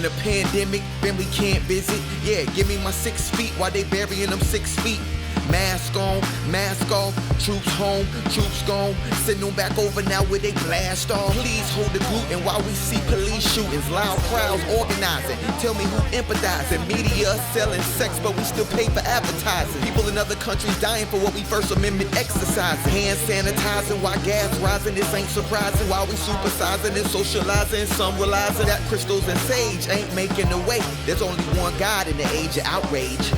In a pandemic, family can't visit. Yeah, give me my 6 feet while they burying them 6 feet. Mask on, mask off, troops home, troops gone. Send them back over now where they blast off. Please hold the gluten while we see police shootings. Loud crowds organizing. Tell me who empathizing. Media selling sex, but we still pay for advertising. People in other countries dying for what we First Amendment exercising. Hand sanitizing while gas rising. This ain't surprising. While we supersizing and socializing. Some realizing that crystals and sage ain't making the way. There's only one God in the age of outrage.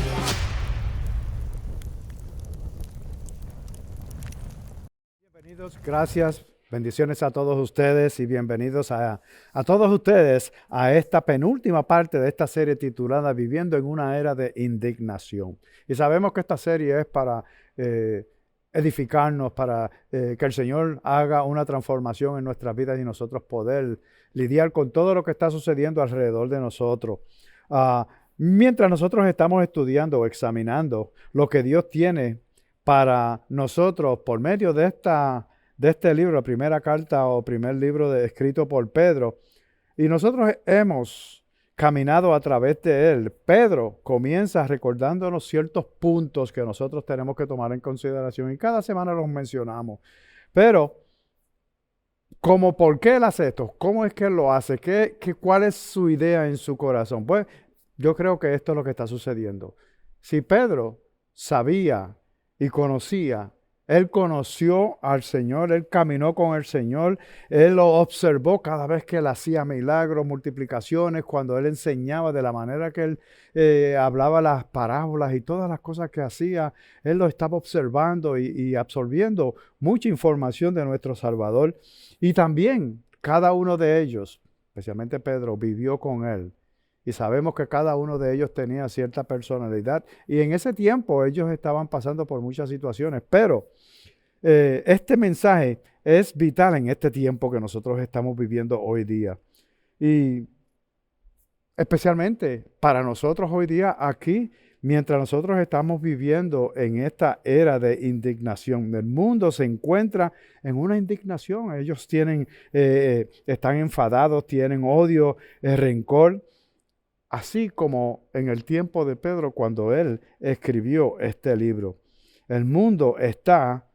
Bienvenidos, gracias, bendiciones a todos ustedes y bienvenidos a todos ustedes a esta penúltima parte de esta serie titulada Viviendo en una era de indignación. Y sabemos que esta serie es para edificarnos, para que el Señor haga una transformación en nuestras vidas y nosotros poder lidiar con todo lo que está sucediendo alrededor de nosotros. Mientras nosotros estamos estudiando o examinando lo que Dios tiene para nosotros por medio de este libro, la primera carta o primer libro escrito por Pedro, y nosotros hemos caminado a través de él. Pedro comienza recordándonos ciertos puntos que nosotros tenemos que tomar en consideración y cada semana los mencionamos. Pero, ¿por qué él hace esto? ¿Cómo es que él lo hace? ¿Cuál es su idea en su corazón? Pues yo creo que esto es lo que está sucediendo. Si Pedro sabía y conocía, él conoció al Señor, él caminó con el Señor, él lo observó cada vez que él hacía milagros, multiplicaciones, cuando él enseñaba de la manera que él hablaba las parábolas y todas las cosas que hacía, él lo estaba observando y absorbiendo mucha información de nuestro Salvador. Y también cada uno de ellos, especialmente Pedro, vivió con él. Y sabemos que cada uno de ellos tenía cierta personalidad. Y en ese tiempo ellos estaban pasando por muchas situaciones. Pero este mensaje es vital en este tiempo que nosotros estamos viviendo hoy día. Y especialmente para nosotros hoy día aquí, mientras nosotros estamos viviendo en esta era de indignación. El mundo se encuentra en una indignación. Ellos están enfadados, tienen odio, rencor. Así como en el tiempo de Pedro cuando él escribió este libro. El mundo está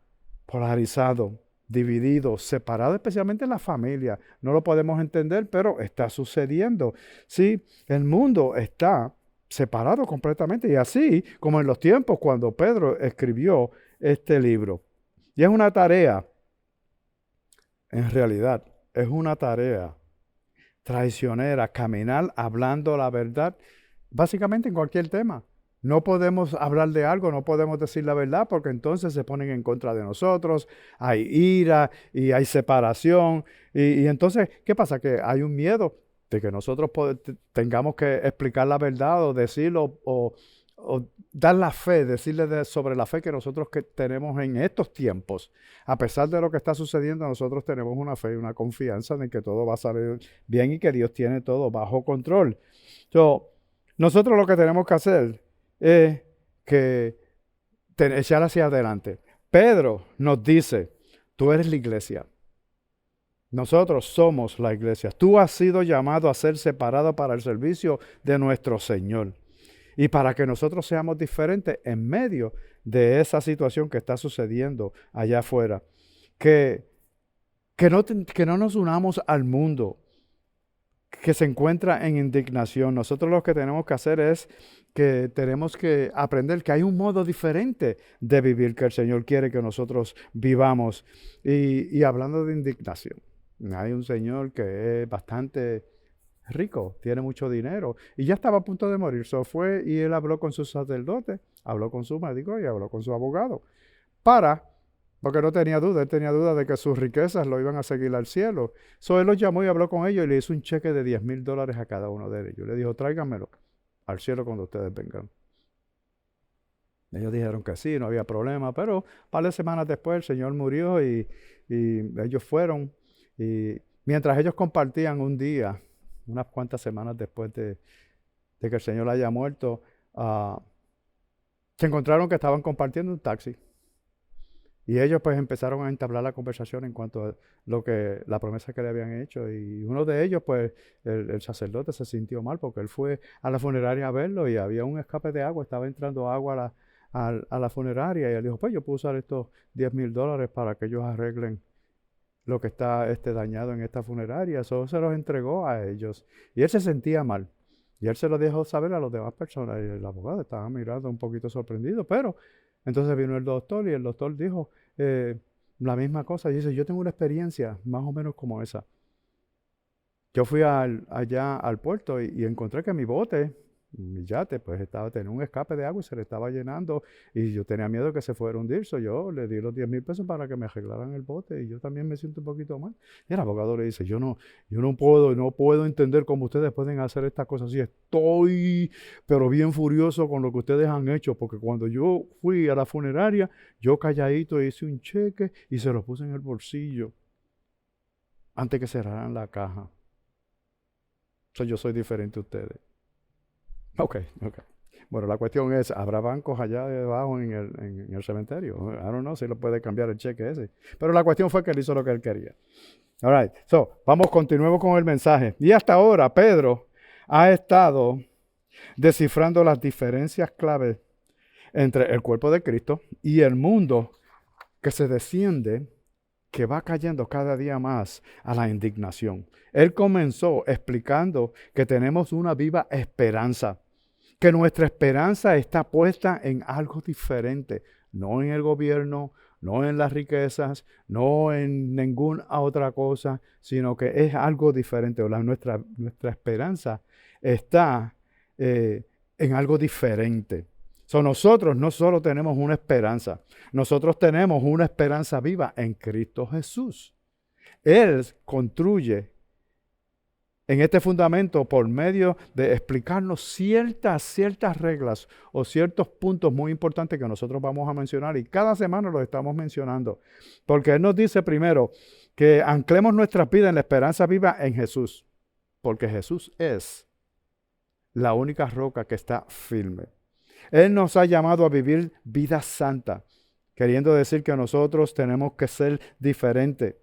polarizado, dividido, separado, especialmente en la familia. No lo podemos entender, pero está sucediendo. Sí, el mundo está separado completamente. Y así como en los tiempos cuando Pedro escribió este libro. Y es una tarea, en realidad, es una tarea traicionera, caminar hablando la verdad, básicamente en cualquier tema. No podemos hablar de algo, no podemos decir la verdad porque entonces se ponen en contra de nosotros, hay ira y hay separación. Y entonces, ¿qué pasa? Que hay un miedo de que nosotros tengamos que explicar la verdad o decirlo o dar la fe, decirle sobre la fe que nosotros tenemos en estos tiempos. A pesar de lo que está sucediendo, nosotros tenemos una fe y una confianza en que todo va a salir bien y que Dios tiene todo bajo control. Nosotros lo que tenemos que hacer es echar hacia adelante. Pedro nos dice, tú eres la iglesia. Nosotros somos la iglesia. Tú has sido llamado a ser separado para el servicio de nuestro Señor. Y para que nosotros seamos diferentes en medio de esa situación que está sucediendo allá afuera. Que no nos unamos al mundo que se encuentra en indignación. Nosotros lo que tenemos que hacer es que tenemos que aprender que hay un modo diferente de vivir que el Señor quiere que nosotros vivamos. Y hablando de indignación, hay un señor que es bastante rico, tiene mucho dinero y ya estaba a punto de morir. Fue y él habló con su sacerdote, habló con su médico y habló con su abogado porque no tenía duda, él tenía duda de que sus riquezas lo iban a seguir al cielo. Él los llamó y habló con ellos y le hizo un cheque de $10,000 a cada uno de ellos. Le dijo, tráiganmelo al cielo cuando ustedes vengan. Ellos dijeron que sí, no había problema, pero un par de semanas después el Señor murió y ellos fueron. Y mientras ellos compartían un día, unas cuantas semanas después de que el Señor haya muerto, se encontraron que estaban compartiendo un taxi. Y ellos pues empezaron a entablar la conversación en cuanto a la promesa que le habían hecho. Y uno de ellos, pues, el sacerdote se sintió mal porque él fue a la funeraria a verlo y había un escape de agua, estaba entrando agua a la funeraria. Y él dijo, pues yo puedo usar estos $10,000 para que ellos arreglen lo que está dañado en esta funeraria. Eso se los entregó a ellos. Y él se sentía mal. Y él se lo dejó saber a las demás personas. Y el abogado estaba mirando un poquito sorprendido. Pero entonces vino el doctor y el doctor dijo la misma cosa. Y dice, yo tengo una experiencia más o menos como esa. Yo fui allá al puerto y encontré que mi bote, mi yate, pues tenía un escape de agua y se le estaba llenando y yo tenía miedo que se fuera a hundir. Yo le di los $10,000 para que me arreglaran el bote y yo también me siento un poquito mal. Y el abogado le dice, yo no puedo entender cómo ustedes pueden hacer estas cosas así. Estoy, pero bien furioso con lo que ustedes han hecho, porque cuando yo fui a la funeraria, yo calladito hice un cheque y se lo puse en el bolsillo antes que cerraran la caja. Yo soy diferente a ustedes. Ok. Bueno, la cuestión es, ¿habrá bancos allá debajo en el cementerio? I don't know si lo puede cambiar el cheque ese. Pero la cuestión fue que él hizo lo que él quería. All right. Continuemos con el mensaje. Y hasta ahora, Pedro ha estado descifrando las diferencias claves entre el cuerpo de Cristo y el mundo que se desciende, que va cayendo cada día más a la indignación. Él comenzó explicando que tenemos una viva esperanza, que nuestra esperanza está puesta en algo diferente, no en el gobierno, no en las riquezas, no en ninguna otra cosa, sino que es algo diferente. Nuestra esperanza está en algo diferente. Nosotros no solo tenemos una esperanza, nosotros tenemos una esperanza viva en Cristo Jesús. Él construye en este fundamento por medio de explicarnos ciertas reglas o ciertos puntos muy importantes que nosotros vamos a mencionar y cada semana los estamos mencionando. Porque Él nos dice primero que anclemos nuestra vida en la esperanza viva en Jesús, porque Jesús es la única roca que está firme. Él nos ha llamado a vivir vida santa, queriendo decir que nosotros tenemos que ser diferentes,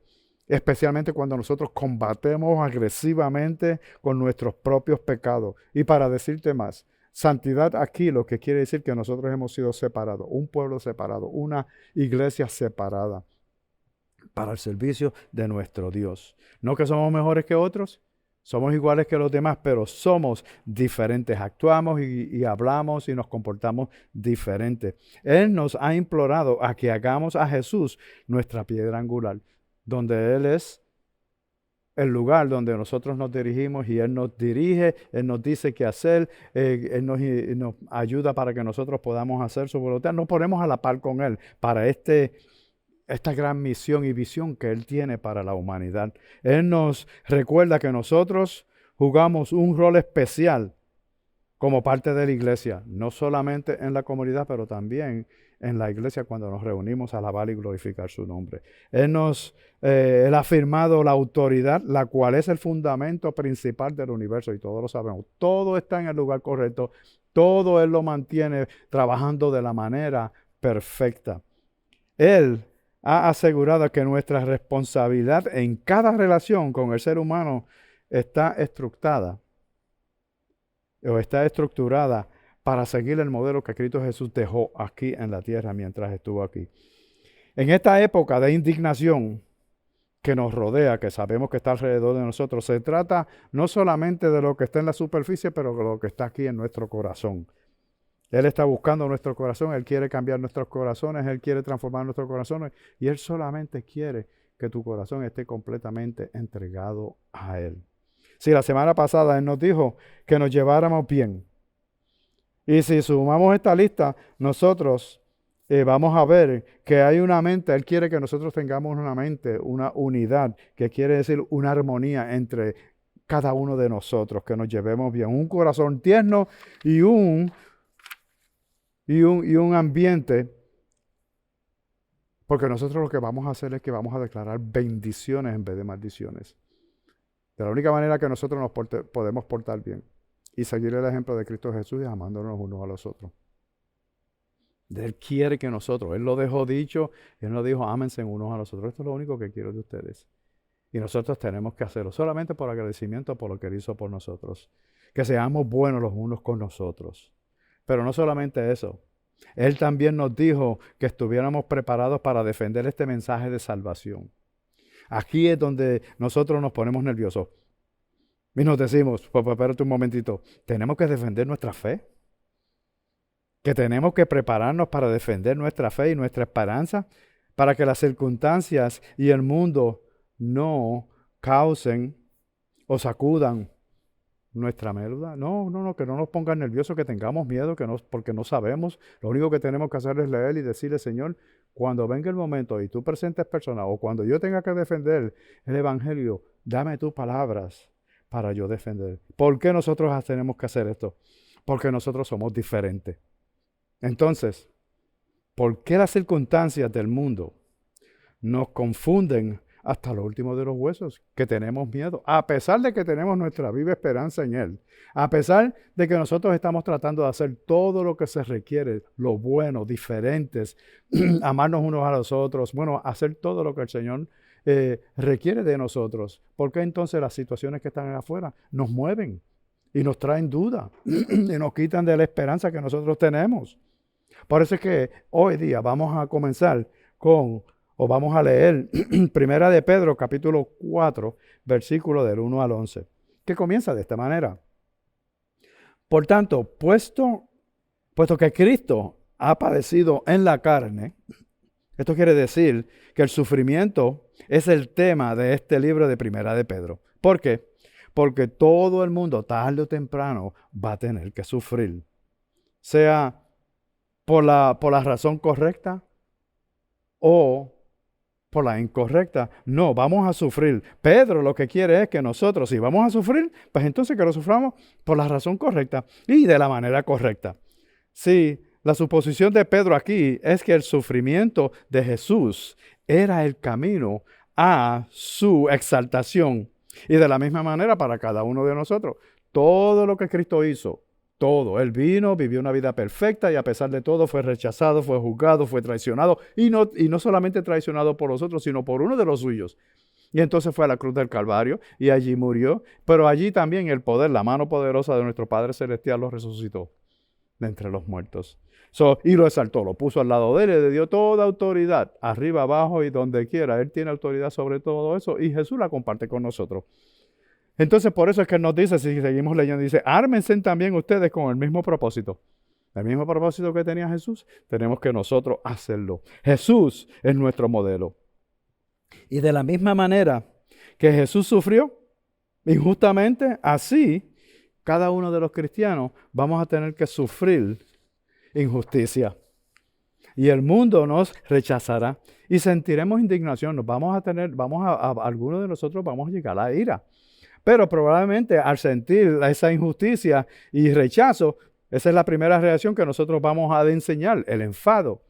especialmente cuando nosotros combatemos agresivamente con nuestros propios pecados. Y para decirte más, santidad aquí lo que quiere decir que nosotros hemos sido separados, un pueblo separado, una iglesia separada para el servicio de nuestro Dios. No que somos mejores que otros, somos iguales que los demás, pero somos diferentes. Actuamos y hablamos y nos comportamos diferentes. Él nos ha implorado a que hagamos a Jesús nuestra piedra angular, donde Él es el lugar donde nosotros nos dirigimos y Él nos dirige, Él nos dice qué hacer, Él nos ayuda para que nosotros podamos hacer su voluntad. Nos ponemos a la par con Él para esta gran misión y visión que Él tiene para la humanidad. Él nos recuerda que nosotros jugamos un rol especial como parte de la iglesia, no solamente en la comunidad, pero también en la iglesia cuando nos reunimos a alabar y glorificar su nombre. Él ha afirmado la autoridad, la cual es el fundamento principal del universo, y todos lo sabemos. Todo está en el lugar correcto, todo Él lo mantiene trabajando de la manera perfecta. Él ha asegurado que nuestra responsabilidad en cada relación con el ser humano está estructurada para seguir el modelo que Cristo Jesús dejó aquí en la tierra mientras estuvo aquí. En esta época de indignación que nos rodea, que sabemos que está alrededor de nosotros, se trata no solamente de lo que está en la superficie, pero de lo que está aquí en nuestro corazón. Él está buscando nuestro corazón, Él quiere cambiar nuestros corazones, Él quiere transformar nuestros corazones y Él solamente quiere que tu corazón esté completamente entregado a Él. Sí, la semana pasada Él nos dijo que nos lleváramos bien. Y si sumamos esta lista, nosotros vamos a ver que hay una mente, Él quiere que nosotros tengamos una mente, una unidad, que quiere decir una armonía entre cada uno de nosotros, que nos llevemos bien, un corazón tierno y un ambiente, porque nosotros lo que vamos a hacer es que vamos a declarar bendiciones en vez de maldiciones. De la única manera que nosotros nos podemos portar bien y seguir el ejemplo de Cristo Jesús es amándonos unos a los otros. Él quiere que nosotros, Él lo dejó dicho, Él nos dijo, ámense unos a los otros. Esto es lo único que quiero de ustedes. Y nosotros tenemos que hacerlo solamente por agradecimiento por lo que Él hizo por nosotros. Que seamos buenos los unos con nosotros. Pero no solamente eso. Él también nos dijo que estuviéramos preparados para defender este mensaje de salvación. Aquí es donde nosotros nos ponemos nerviosos. Y nos decimos, pues espérate un momentito, tenemos que defender nuestra fe. Que tenemos que prepararnos para defender nuestra fe y nuestra esperanza para que las circunstancias y el mundo no causen o sacudan nuestra médula. No, que no nos pongan nerviosos, que tengamos miedo, porque no sabemos. Lo único que tenemos que hacer es leer y decirle, Señor, cuando venga el momento y tú presentes personas o cuando yo tenga que defender el Evangelio, dame tus palabras para yo defender. ¿Por qué nosotros tenemos que hacer esto? Porque nosotros somos diferentes. Entonces, ¿por qué las circunstancias del mundo nos confunden hasta lo último de los huesos? Que tenemos miedo, a pesar de que tenemos nuestra viva esperanza en Él, a pesar de que nosotros estamos tratando de hacer todo lo que se requiere, lo bueno, diferentes, amarnos unos a los otros, bueno, hacer todo lo que el Señor requiere de nosotros. ¿Por qué entonces las situaciones que están afuera nos mueven y nos traen duda y nos quitan de la esperanza que nosotros tenemos? Por eso es que hoy día vamos a comenzar vamos a leer Primera de Pedro, capítulo 4, versículo del 1 al 11, que comienza de esta manera. Por tanto, puesto que Cristo ha padecido en la carne, esto quiere decir que el sufrimiento es el tema de este libro de Primera de Pedro. ¿Por qué? Porque todo el mundo, tarde o temprano, va a tener que sufrir. Sea por la razón correcta o por la incorrecta. No, vamos a sufrir. Pedro lo que quiere es que nosotros, si vamos a sufrir, pues entonces que lo suframos por la razón correcta y de la manera correcta. Sí, la suposición de Pedro aquí es que el sufrimiento de Jesús era el camino a su exaltación. Y de la misma manera para cada uno de nosotros. Todo lo que Cristo hizo, todo. Él vino, vivió una vida perfecta y a pesar de todo fue rechazado, fue juzgado, fue traicionado. Y no solamente traicionado por los otros, sino por uno de los suyos. Y entonces fue a la cruz del Calvario y allí murió. Pero allí también el poder, la mano poderosa de nuestro Padre Celestial lo resucitó de entre los muertos. Y lo exaltó, lo puso al lado de él y le dio toda autoridad, arriba, abajo y donde quiera. Él tiene autoridad sobre todo eso y Jesús la comparte con nosotros. Entonces, por eso es que Él nos dice, si seguimos leyendo, dice, ármense también ustedes con el mismo propósito. El mismo propósito que tenía Jesús, tenemos que nosotros hacerlo. Jesús es nuestro modelo. Y de la misma manera que Jesús sufrió injustamente, así cada uno de los cristianos vamos a tener que sufrir injusticia. Y el mundo nos rechazará y sentiremos indignación. Algunos de nosotros vamos a llegar a la ira. Pero probablemente al sentir esa injusticia y rechazo, esa es la primera reacción que nosotros vamos a enseñar, el enfado.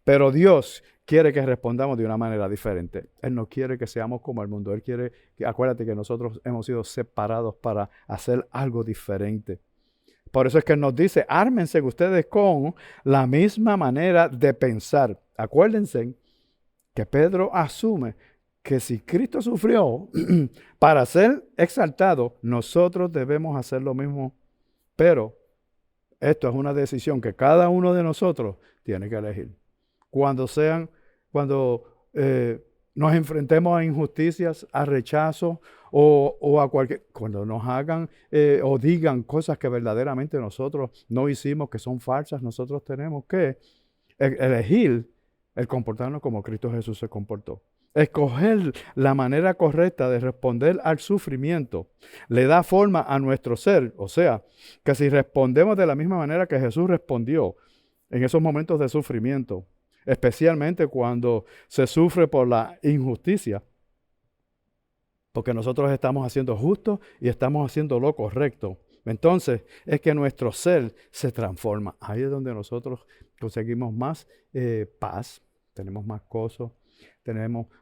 Pero Dios quiere que respondamos de una manera diferente. Él no quiere que seamos como el mundo. Él quiere, acuérdate que nosotros hemos sido separados para hacer algo diferente. Por eso es que Él nos dice, ármense ustedes con la misma manera de pensar. Acuérdense que Pedro asume que si Cristo sufrió para ser exaltado, nosotros debemos hacer lo mismo. Pero esto es una decisión que cada uno de nosotros tiene que elegir. Cuando nos enfrentemos a injusticias, a rechazo cuando nos hagan o digan cosas que verdaderamente nosotros no hicimos, que son falsas, nosotros tenemos que elegir el comportarnos como Cristo Jesús se comportó. Escoger la manera correcta de responder al sufrimiento le da forma a nuestro ser. O sea, que si respondemos de la misma manera que Jesús respondió en esos momentos de sufrimiento, especialmente cuando se sufre por la injusticia, porque nosotros estamos haciendo justo y estamos haciendo lo correcto, entonces es que nuestro ser se transforma. Ahí es donde nosotros conseguimos más paz, tenemos más gozo,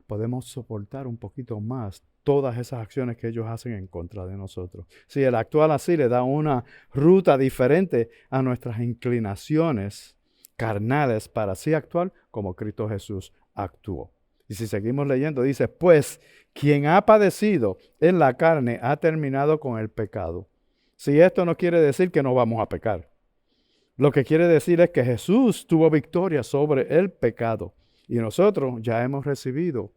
podemos soportar un poquito más todas esas acciones que ellos hacen en contra de nosotros. Si el actual así le da una ruta diferente a nuestras inclinaciones, carnales para así actuar como Cristo Jesús actuó. Y si seguimos leyendo, dice, pues quien ha padecido en la carne ha terminado con el pecado. Si esto no quiere decir que no vamos a pecar. Lo que quiere decir es que Jesús tuvo victoria sobre el pecado. Y nosotros ya hemos recibido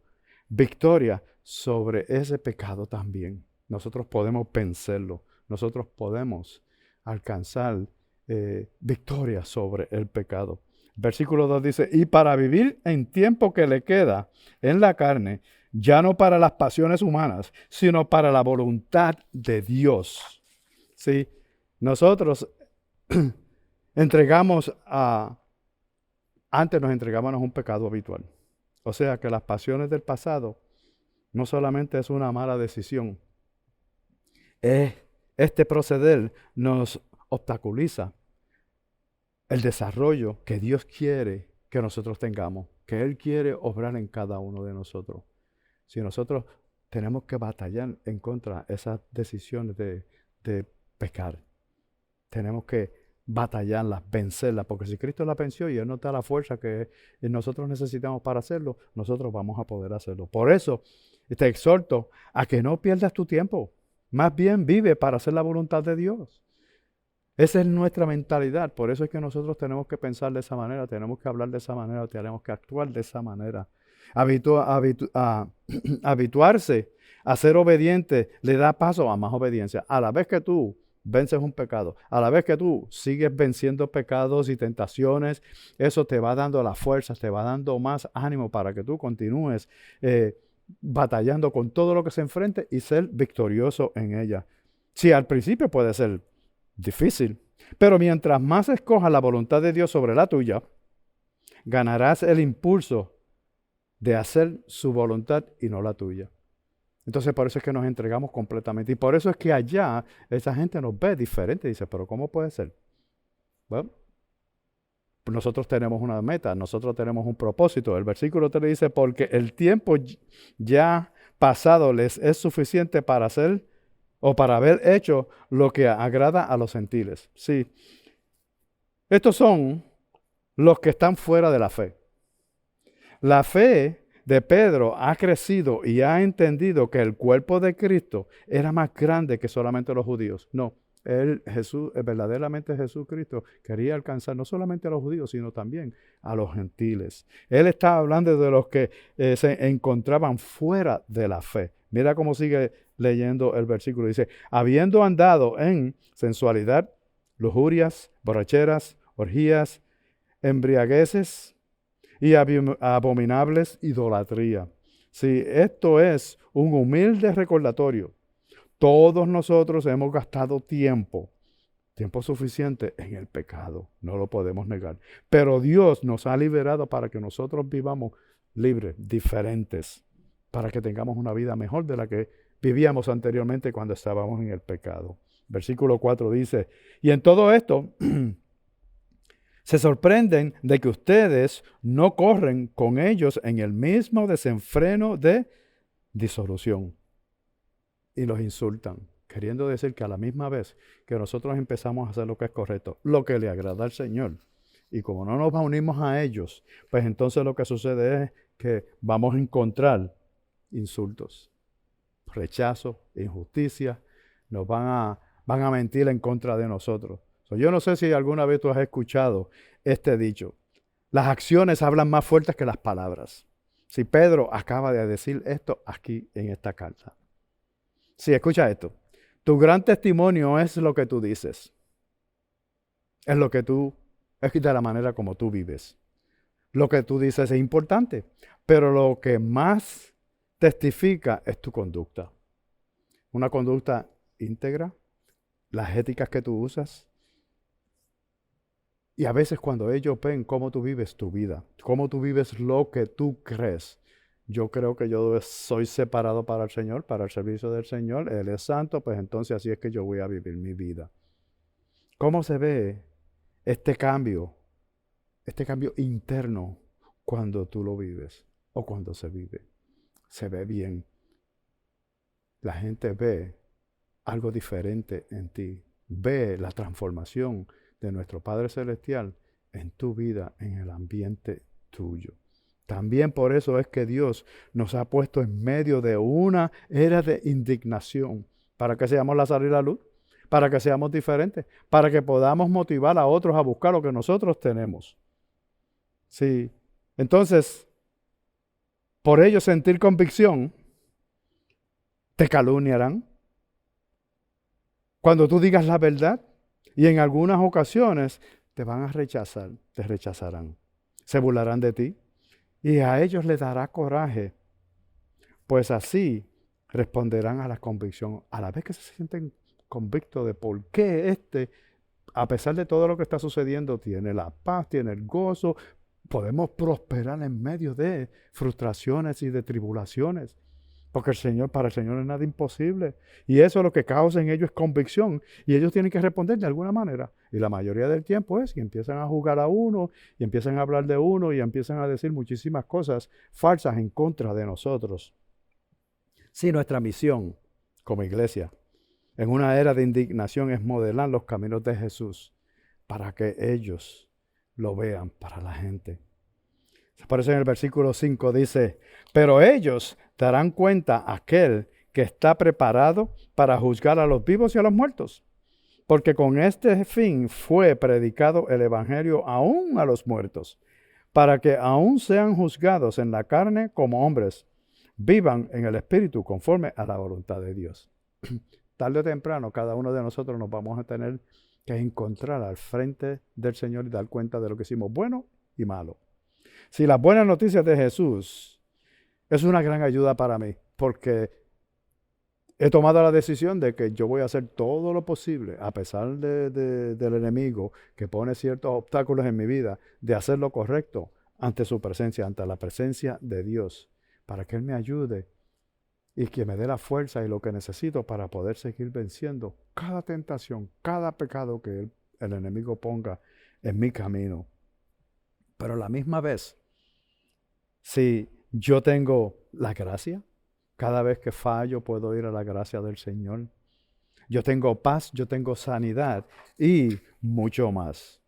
victoria sobre ese pecado también. Nosotros podemos vencerlo. Nosotros podemos alcanzar victoria sobre el pecado. Versículo 2 dice, y para vivir en tiempo que le queda en la carne, ya no para las pasiones humanas, sino para la voluntad de Dios. ¿Sí? Nosotros antes nos entregábamos a un pecado habitual. O sea que las pasiones del pasado no solamente es una mala decisión, este proceder nos obstaculiza el desarrollo que Dios quiere que nosotros tengamos, que Él quiere obrar en cada uno de nosotros. Si nosotros tenemos que batallar en contra de esas decisiones de pecar, tenemos que batallarlas, vencerlas, porque si Cristo la venció y Él nos da la fuerza que nosotros necesitamos para hacerlo, nosotros vamos a poder hacerlo. Por eso te exhorto a que no pierdas tu tiempo, más bien vive para hacer la voluntad de Dios. Esa es nuestra mentalidad, por eso es que nosotros tenemos que pensar de esa manera, tenemos que hablar de esa manera, tenemos que actuar de esa manera. Habituarse a ser obediente le da paso a más obediencia. A la vez que tú vences un pecado, a la vez que tú sigues venciendo pecados y tentaciones, eso te va dando la fuerza, te va dando más ánimo para que tú continúes batallando con todo lo que se enfrente y ser victorioso en ella. Sí, al principio puede ser difícil, pero mientras más escojas la voluntad de Dios sobre la tuya, ganarás el impulso de hacer su voluntad y no la tuya. Entonces por eso es que nos entregamos completamente. Y por eso es que allá esa gente nos ve diferente. Dice, pero ¿cómo puede ser? Bueno, nosotros tenemos una meta, nosotros tenemos un propósito. El versículo 3 dice, porque el tiempo ya pasado les es suficiente para hacer o para haber hecho lo que agrada a los gentiles. Sí. Estos son los que están fuera de la fe. La fe de Pedro ha crecido y ha entendido que el cuerpo de Cristo era más grande que solamente los judíos. No, verdaderamente Jesucristo quería alcanzar no solamente a los judíos, sino también a los gentiles. Él estaba hablando de los que se encontraban fuera de la fe. Mira cómo sigue leyendo el versículo. Dice, habiendo andado en sensualidad, lujurias, borracheras, orgías, embriagueces y abominables idolatría. Sí, esto es un humilde recordatorio. Todos nosotros hemos gastado tiempo suficiente en el pecado, no lo podemos negar. Pero Dios nos ha liberado para que nosotros vivamos libres, diferentes, para que tengamos una vida mejor de la que vivíamos anteriormente cuando estábamos en el pecado. Versículo 4 dice, y en todo esto se sorprenden de que ustedes no corren con ellos en el mismo desenfreno de disolución. Y los insultan, queriendo decir que a la misma vez que nosotros empezamos a hacer lo que es correcto, lo que le agrada al Señor, y como no nos unimos a ellos, pues entonces lo que sucede es que vamos a encontrar insultos, rechazo, injusticia, nos van a mentir en contra de nosotros. Yo no sé si alguna vez tú has escuchado este dicho, las acciones hablan más fuertes que las palabras. Si Pedro acaba de decir esto aquí en esta carta. Sí, escucha esto. Tu gran testimonio es lo que tú dices. Es de la manera como tú vives. Lo que tú dices es importante, pero lo que más testifica es tu conducta. Una conducta íntegra, las éticas que tú usas. Y a veces cuando ellos ven cómo tú vives tu vida, cómo tú vives lo que tú crees, yo creo que yo soy separado para el Señor, para el servicio del Señor, Él es santo, pues entonces así es que yo voy a vivir mi vida. ¿Cómo se ve este cambio interno cuando tú lo vives o cuando se vive? Se ve bien. La gente ve algo diferente en ti, ve la transformación de nuestro Padre Celestial en tu vida, en el ambiente tuyo. También por eso es que Dios nos ha puesto en medio de una era de indignación, para que seamos la sal y la luz, para que seamos diferentes, para que podamos motivar a otros a buscar lo que nosotros tenemos. Sí. Entonces, por ello sentir convicción, te calumniarán. Cuando tú digas la verdad, y en algunas ocasiones te van a rechazar, te rechazarán, se burlarán de ti, y a ellos les dará coraje, pues así responderán a la convicción, a la vez que se sienten convictos de por qué a pesar de todo lo que está sucediendo, tiene la paz, tiene el gozo, podemos prosperar en medio de frustraciones y de tribulaciones. Porque para el Señor no es nada imposible. Y eso lo que causa en ellos es convicción. Y ellos tienen que responder de alguna manera. Y la mayoría del tiempo es que empiezan a juzgar a uno, y empiezan a hablar de uno, y empiezan a decir muchísimas cosas falsas en contra de nosotros. Si nuestra misión como iglesia en una era de indignación es modelar los caminos de Jesús para que ellos lo vean para la gente. Por eso en el versículo 5 dice, pero ellos darán cuenta a aquel que está preparado para juzgar a los vivos y a los muertos, porque con este fin fue predicado el evangelio aún a los muertos, para que aún sean juzgados en la carne como hombres, vivan en el espíritu conforme a la voluntad de Dios. Tarde o temprano cada uno de nosotros nos vamos a tener que encontrar al frente del Señor y dar cuenta de lo que hicimos bueno y malo. Si las buenas noticias de Jesús es una gran ayuda para mí, porque he tomado la decisión de que yo voy a hacer todo lo posible, a pesar del enemigo que pone ciertos obstáculos en mi vida, de hacer lo correcto ante su presencia, ante la presencia de Dios, para que Él me ayude y que me dé la fuerza y lo que necesito para poder seguir venciendo cada tentación, cada pecado que el enemigo ponga en mi camino. Pero a la misma vez, si yo tengo la gracia, cada vez que fallo puedo ir a la gracia del Señor. Yo tengo paz, yo tengo sanidad y mucho más.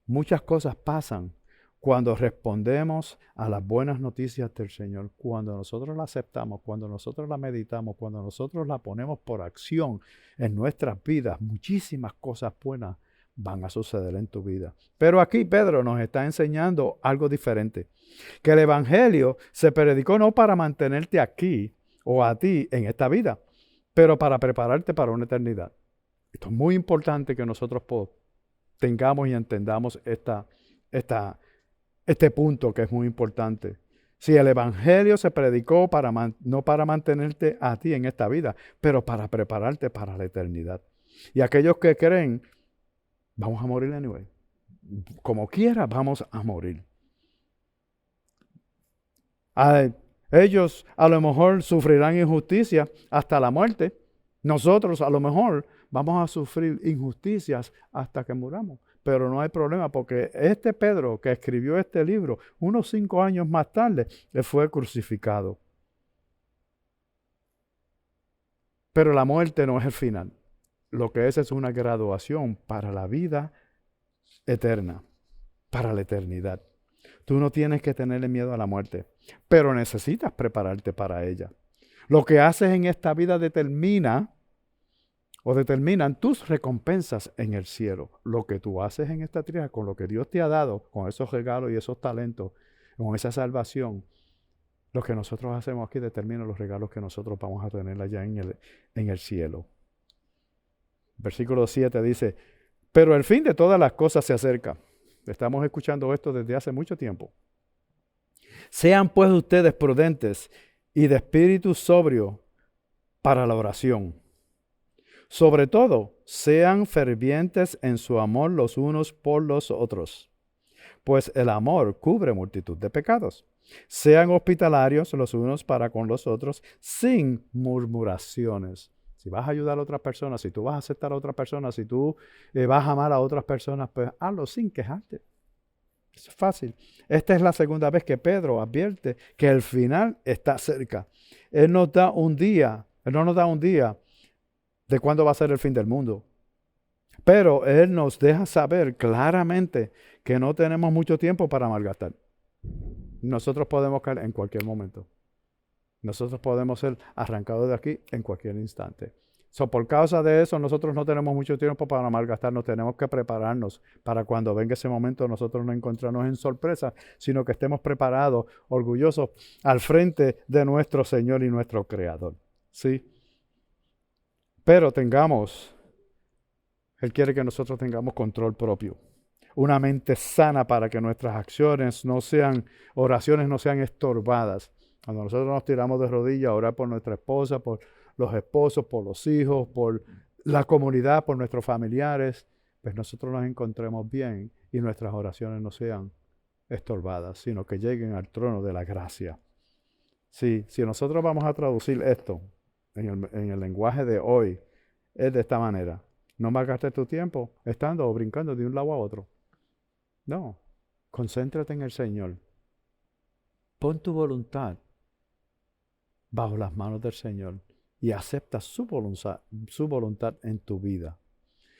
Muchas cosas pasan cuando respondemos a las buenas noticias del Señor, cuando nosotros la aceptamos, cuando nosotros la meditamos, cuando nosotros la ponemos por acción en nuestras vidas. Muchísimas cosas buenas van a suceder en tu vida. Pero aquí Pedro nos está enseñando algo diferente. Que el evangelio se predicó no para mantenerte aquí o a ti en esta vida, pero para prepararte para una eternidad. Esto es muy importante que nosotros tengamos y entendamos este punto que es muy importante. Si el evangelio se predicó no para mantenerte a ti en esta vida, pero para prepararte para la eternidad. Y aquellos que creen, vamos a morir anyway. Como quiera, vamos a morir. Ellos a lo mejor sufrirán injusticia hasta la muerte. Nosotros a lo mejor vamos a sufrir injusticias hasta que muramos. Pero no hay problema porque este Pedro que escribió este libro, unos 5 años más tarde, él fue crucificado. Pero la muerte no es el final. Lo que es una graduación para la vida eterna, para la eternidad. Tú no tienes que tenerle miedo a la muerte, pero necesitas prepararte para ella. Lo que haces en esta vida determinan tus recompensas en el cielo. Lo que tú haces en esta tierra con lo que Dios te ha dado, con esos regalos y esos talentos, con esa salvación, lo que nosotros hacemos aquí determina los regalos que nosotros vamos a tener allá en el cielo. Versículo 7 dice, pero el fin de todas las cosas se acerca. Estamos escuchando esto desde hace mucho tiempo. Sean pues ustedes prudentes y de espíritu sobrio para la oración. Sobre todo, sean fervientes en su amor los unos por los otros, pues el amor cubre multitud de pecados. Sean hospitalarios los unos para con los otros, sin murmuraciones. Si vas a ayudar a otras personas, si tú vas a aceptar a otras personas, si tú vas a amar a otras personas, pues hazlo sin quejarte. Eso es fácil. Esta es la segunda vez que Pedro advierte que el final está cerca. Él no nos da un día de cuándo va a ser el fin del mundo. Pero Él nos deja saber claramente que no tenemos mucho tiempo para malgastar. Nosotros podemos caer en cualquier momento. Nosotros podemos ser arrancados de aquí en cualquier instante. Por causa de eso, nosotros no tenemos mucho tiempo para malgastarnos. Tenemos que prepararnos para cuando venga ese momento nosotros no encontrarnos en sorpresa, sino que estemos preparados, orgullosos, al frente de nuestro Señor y nuestro Creador. ¿Sí? Pero Él quiere que nosotros tengamos control propio. Una mente sana para que nuestras oraciones no sean estorbadas. Cuando nosotros nos tiramos de rodillas a orar por nuestra esposa, por los esposos, por los hijos, por la comunidad, por nuestros familiares, pues nosotros nos encontremos bien y nuestras oraciones no sean estorbadas, sino que lleguen al trono de la gracia. Sí, si nosotros vamos a traducir esto en el lenguaje de hoy, es de esta manera. No malgastes tu tiempo estando o brincando de un lado a otro. No, concéntrate en el Señor. Pon tu voluntad bajo las manos del Señor y acepta su voluntad en tu vida.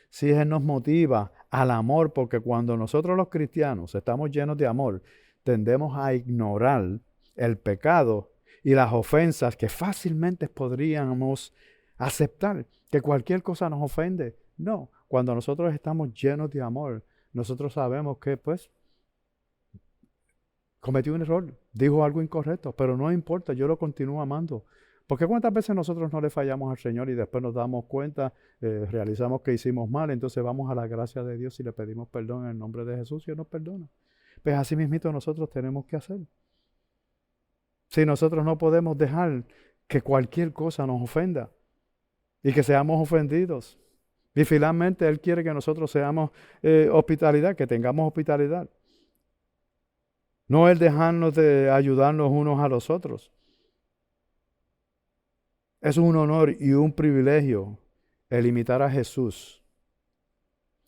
Si Él nos motiva al amor, porque cuando nosotros los cristianos estamos llenos de amor, tendemos a ignorar el pecado y las ofensas que fácilmente podríamos aceptar, que cualquier cosa nos ofende. No, cuando nosotros estamos llenos de amor, nosotros sabemos que pues cometió un error, dijo algo incorrecto, pero no importa, yo lo continúo amando. Porque cuántas veces nosotros no le fallamos al Señor y después nos damos cuenta, realizamos que hicimos mal, entonces vamos a la gracia de Dios y le pedimos perdón en el nombre de Jesús y Él nos perdona. Pues así mismito nosotros tenemos que hacer. Si nosotros no podemos dejar que cualquier cosa nos ofenda y que seamos ofendidos. Y finalmente Él quiere que nosotros seamos hospitalidad, que tengamos hospitalidad. No el dejarnos de ayudarnos unos a los otros. Es un honor y un privilegio el imitar a Jesús,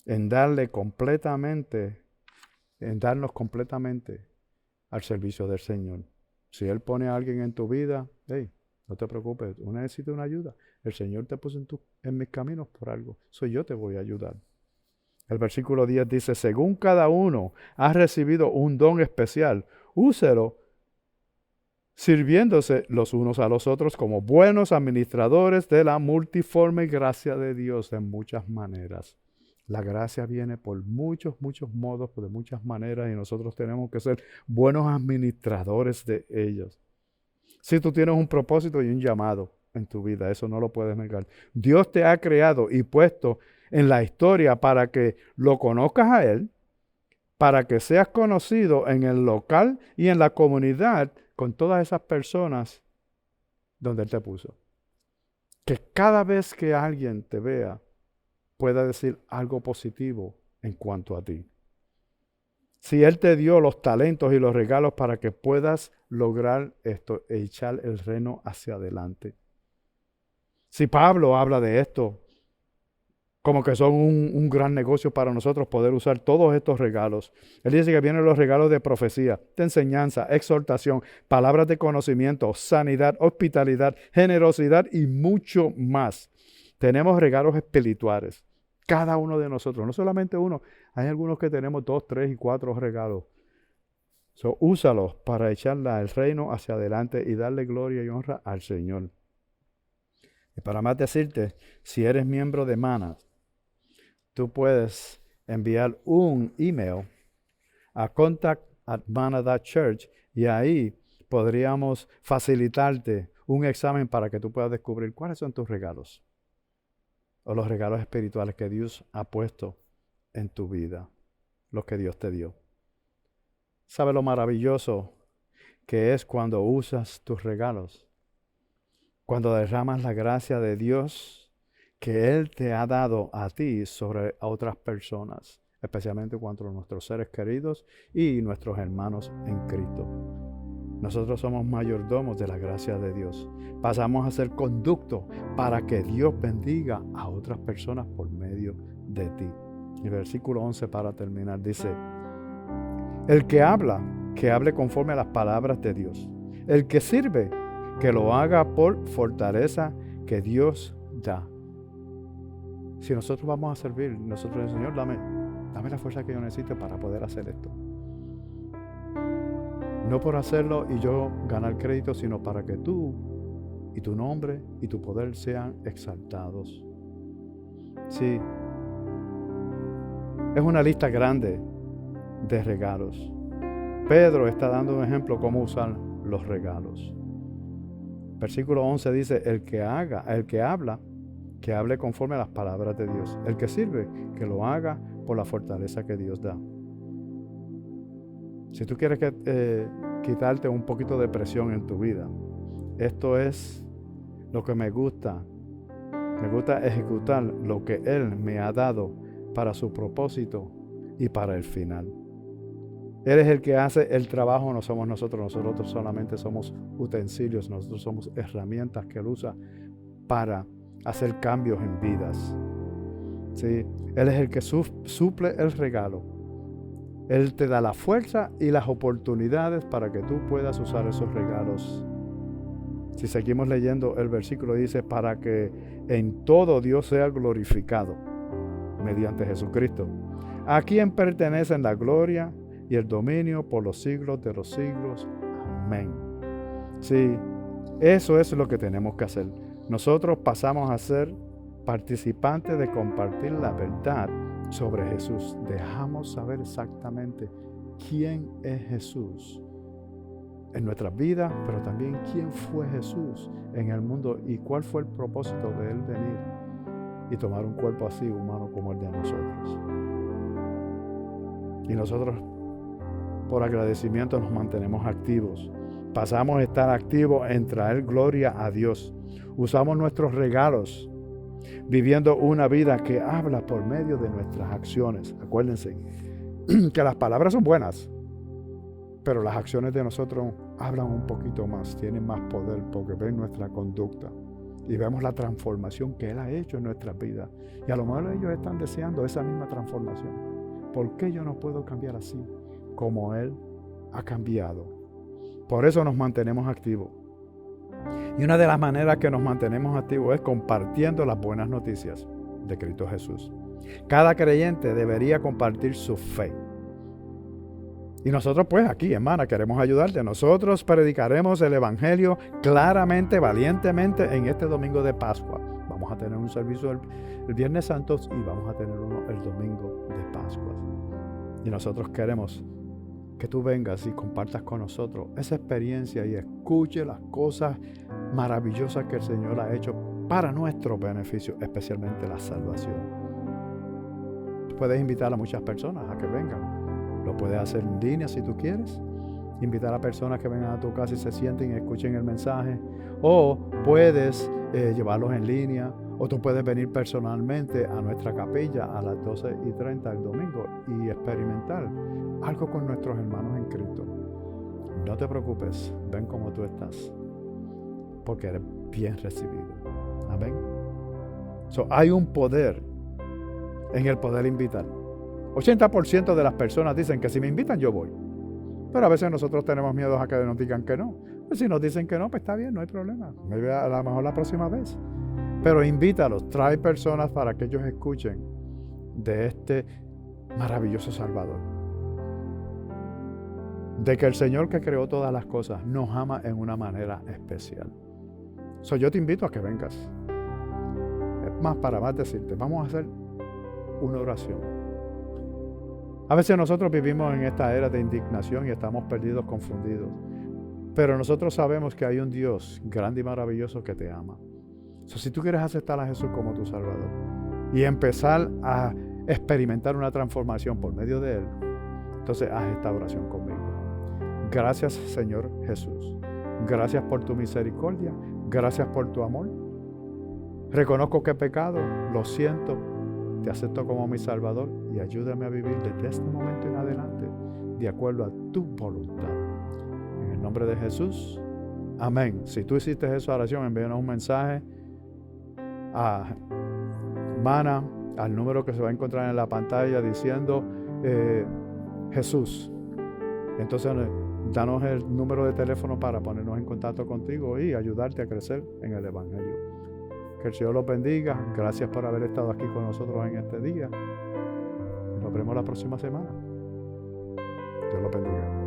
en darnos completamente al servicio del Señor. Si Él pone a alguien en tu vida, hey, no te preocupes, tú necesitas una ayuda. El Señor te puso en mis caminos por algo. Yo te voy a ayudar. El versículo 10 dice, según cada uno ha recibido un don especial, úselo sirviéndose los unos a los otros como buenos administradores de la multiforme gracia de Dios de muchas maneras. La gracia viene por muchos modos, de muchas maneras, y nosotros tenemos que ser buenos administradores de ellos. Si tú tienes un propósito y un llamado en tu vida, eso no lo puedes negar. Dios te ha creado y puesto en la historia para que lo conozcas a Él, para que seas conocido en el local y en la comunidad con todas esas personas donde Él te puso. Que cada vez que alguien te vea, pueda decir algo positivo en cuanto a ti. Si Él te dio los talentos y los regalos para que puedas lograr esto, echar el reino hacia adelante. Si Pablo habla de esto, como que son un gran negocio para nosotros poder usar todos estos regalos. Él dice que vienen los regalos de profecía, de enseñanza, exhortación, palabras de conocimiento, sanidad, hospitalidad, generosidad y mucho más. Tenemos regalos espirituales, cada uno de nosotros, no solamente uno. Hay algunos que tenemos 2, 3 y 4 regalos. Úsalos para echarla el reino hacia adelante y darle gloria y honra al Señor. Y para más decirte, si eres miembro de Manas, tú puedes enviar un email a contact@mana.church y ahí podríamos facilitarte un examen para que tú puedas descubrir cuáles son tus regalos o los regalos espirituales que Dios ha puesto en tu vida, los que Dios te dio. ¿Sabe lo maravilloso que es cuando usas tus regalos? Cuando derramas la gracia de Dios que Él te ha dado a ti sobre a otras personas, especialmente contra nuestros seres queridos y nuestros hermanos en Cristo. Nosotros somos mayordomos de la gracia de Dios. Pasamos a ser conducto para que Dios bendiga a otras personas por medio de ti. El versículo 11 para terminar dice, el que hable conforme a las palabras de Dios. El que sirve, que lo haga por fortaleza que Dios da. Si nosotros vamos a servir, nosotros decimos, Señor, dame la fuerza que yo necesito para poder hacer esto. No por hacerlo y yo ganar crédito, sino para que tú y tu nombre y tu poder sean exaltados. Sí, es una lista grande de regalos. Pedro está dando un ejemplo cómo usar los regalos. Versículo 11 dice, el que habla, que hable conforme a las palabras de Dios. El que sirve, que lo haga por la fortaleza que Dios da. Si tú quieres quitarte un poquito de presión en tu vida, esto es lo que me gusta. Me gusta ejecutar lo que Él me ha dado para su propósito y para el final. Él es el que hace el trabajo, no somos nosotros. Nosotros solamente somos utensilios, nosotros somos herramientas que Él usa para hacer cambios en vidas. ¿Sí? Él es el que suple el regalo. Él te da la fuerza y las oportunidades para que tú puedas usar esos regalos. Si seguimos leyendo el versículo, dice, para que en todo Dios sea glorificado mediante Jesucristo, a quien pertenecen la gloria y el dominio por los siglos de los siglos. Amén. Sí, eso es lo que tenemos que hacer. Nosotros pasamos a ser participantes de compartir la verdad sobre Jesús. Dejamos saber exactamente quién es Jesús en nuestras vidas, pero también quién fue Jesús en el mundo y cuál fue el propósito de Él venir y tomar un cuerpo así humano como el de nosotros. Y nosotros, por agradecimiento, nos mantenemos activos. Pasamos a estar activos en traer gloria a Dios. Usamos nuestros regalos, viviendo una vida que habla por medio de nuestras acciones. Acuérdense que las palabras son buenas, pero las acciones de nosotros hablan un poquito más, tienen más poder porque ven nuestra conducta y vemos la transformación que Él ha hecho en nuestras vidas. Y a lo mejor ellos están deseando esa misma transformación. ¿Por qué yo no puedo cambiar así como Él ha cambiado? Por eso nos mantenemos activos. Y una de las maneras que nos mantenemos activos es compartiendo las buenas noticias de Cristo Jesús. Cada creyente debería compartir su fe. Y nosotros pues aquí, hermana, queremos ayudarte. Nosotros predicaremos el Evangelio claramente, valientemente en este domingo de Pascua. Vamos a tener un servicio el Viernes Santo y vamos a tener uno el domingo de Pascua. Y nosotros queremos que tú vengas y compartas con nosotros esa experiencia y escuche las cosas maravillosas que el Señor ha hecho para nuestro beneficio, especialmente la salvación. Tú puedes invitar a muchas personas a que vengan. Lo puedes hacer en línea si tú quieres. Invitar a personas que vengan a tu casa y se sienten y escuchen el mensaje. O puedes llevarlos en línea. O tú puedes venir personalmente a nuestra capilla a las 12:30 el domingo y experimentar algo con nuestros hermanos en Cristo. No te preocupes, ven como tú estás, porque eres bien recibido. Amén. Hay un poder en el poder invitar. 80% de las personas dicen que si me invitan yo voy. Pero a veces nosotros tenemos miedo a que nos digan que no. Pues si nos dicen que no, pues está bien, no hay problema. A lo mejor la próxima vez. Pero invítalos, trae personas para que ellos escuchen de este maravilloso Salvador. De que el Señor que creó todas las cosas nos ama en una manera especial. Yo te invito a que vengas. Es más, para más decirte, vamos a hacer una oración. A veces nosotros vivimos en esta era de indignación y estamos perdidos, confundidos. Pero nosotros sabemos que hay un Dios grande y maravilloso que te ama. Si tú quieres aceptar a Jesús como tu Salvador y empezar a experimentar una transformación por medio de Él, entonces haz esta oración conmigo. Gracias, Señor Jesús. Gracias por tu misericordia. Gracias por tu amor. Reconozco que he pecado, lo siento. Te acepto como mi Salvador y ayúdame a vivir desde este momento en adelante de acuerdo a tu voluntad. En el nombre de Jesús, amén. Si tú hiciste esa oración, envíanos un mensaje a Mana, al número que se va a encontrar en la pantalla diciendo Jesús. Entonces, danos el número de teléfono para ponernos en contacto contigo y ayudarte a crecer en el Evangelio. Que el Señor los bendiga. Gracias por haber estado aquí con nosotros en este día. Nos vemos la próxima semana. Dios los bendiga.